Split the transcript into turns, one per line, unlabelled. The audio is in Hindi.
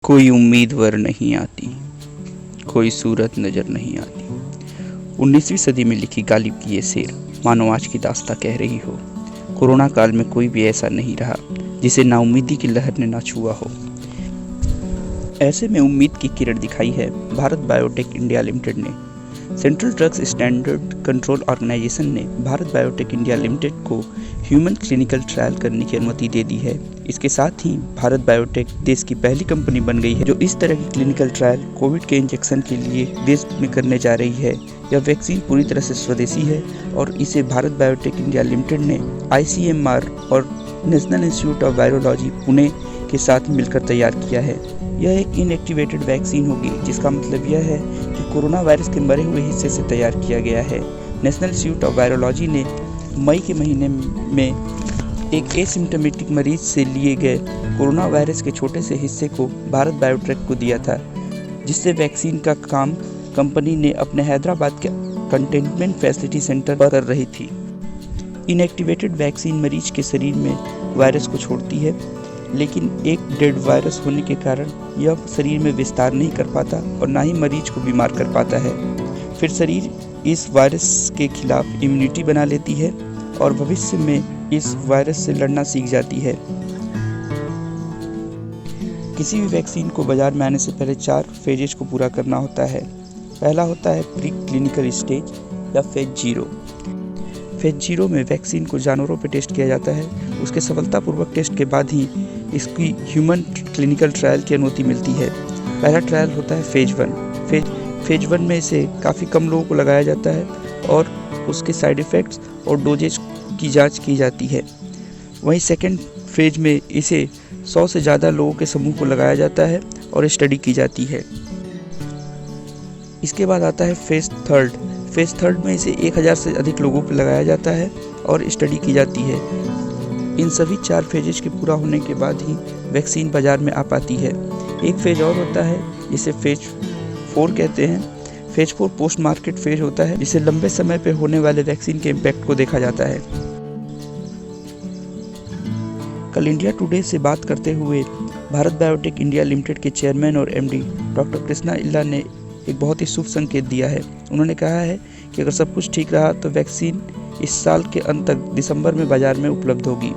कोई उम्मीदवार नहीं आती, कोई सूरत नज़र नहीं आती। 19वीं सदी में लिखी गालिब की ये शेर मानो आज की दास्तां कह रही हो। कोरोना काल में कोई भी ऐसा नहीं रहा जिसे नाउम्मीदी की लहर ने ना छुआ हो। ऐसे में उम्मीद की किरण दिखाई है भारत बायोटेक इंडिया लिमिटेड ने। Central drugs standard control organization ने भारत बायोटेक इंडिया लिमिटेड को ह्यूमन क्लिनिकल ट्रायल करने की अनुमति दे दी है। इसके साथ ही भारत बायोटेक देश की पहली कंपनी बन गई है जो इस तरह की क्लिनिकल ट्रायल कोविड के इंजेक्शन के लिए देश में करने जा रही है। यह वैक्सीन पूरी तरह से स्वदेशी है और इसे भारत बायोटेक इंडिया लिमिटेड ने ICMR और national institute of virology Pune के साथ मिलकर तैयार किया है। यह एक इनएक्टिवेटेड वैक्सीन होगी, जिसका मतलब यह है कि कोरोना वायरस के मरे हुए हिस्से से तैयार किया गया है। नेशनल इंस्टीट्यूट ऑफ वायरोलॉजी ने मई के महीने में एक एसिम्टोमेटिक मरीज से लिए गए कोरोना वायरस के छोटे से हिस्से को भारत बायोटेक को दिया था, जिससे वैक्सीन का काम कंपनी ने अपने हैदराबाद के कंटेनमेंट फैसिलिटी सेंटर पर कर रही थी। इनएक्टिवेटेड वैक्सीन मरीज के शरीर में वायरस को छोड़ती है, लेकिन एक डेड वायरस होने के कारण यह शरीर में विस्तार नहीं कर पाता और ना ही मरीज को बीमार कर पाता है। फिर शरीर इस वायरस के खिलाफ इम्यूनिटी बना लेती है और भविष्य में इस वायरस से लड़ना सीख जाती है। किसी भी वैक्सीन को बाजार में आने से पहले 4 फेजेस को पूरा करना होता है। पहला होता है प्री क्लिनिकल स्टेज या फेज 0। फेज 0 में वैक्सीन को जानवरों पर टेस्ट किया जाता है। उसके सफलतापूर्वक टेस्ट के बाद ही इसकी ह्यूमन क्लिनिकल ट्रायल की अनुमति मिलती है। पहला ट्रायल होता है फेज 1। फेज 1 में इसे काफ़ी कम लोगों को लगाया जाता है और उसके साइड इफ़ेक्ट्स और डोजेज की जांच की जाती है। वहीं सेकेंड फेज में इसे 100 से ज़्यादा लोगों के समूह को लगाया जाता है और स्टडी की जाती है। इसके बाद आता है फेज 3। फेज 3 में इसे 1000 से अधिक लोगों पर लगाया जाता है और स्टडी की जाती है। इन सभी 4 फेजेस के पूरा होने के बाद ही वैक्सीन बाजार में आ पाती है। एक फेज और होता है जिसे फेज 4 कहते हैं। फेज 4 पोस्ट मार्केट फेज होता है, जिसे लंबे समय पर होने वाले वैक्सीन के इम्पैक्ट को देखा जाता है। कल इंडिया टुडे से बात करते हुए भारत बायोटेक इंडिया लिमिटेड के चेयरमैन और MD डॉक्टर कृष्णा इल्ला ने एक बहुत ही शुभ संकेत दिया है। उन्होंने कहा है कि अगर सब कुछ ठीक रहा तो वैक्सीन इस साल के अंत तक दिसंबर में बाजार में उपलब्ध होगी।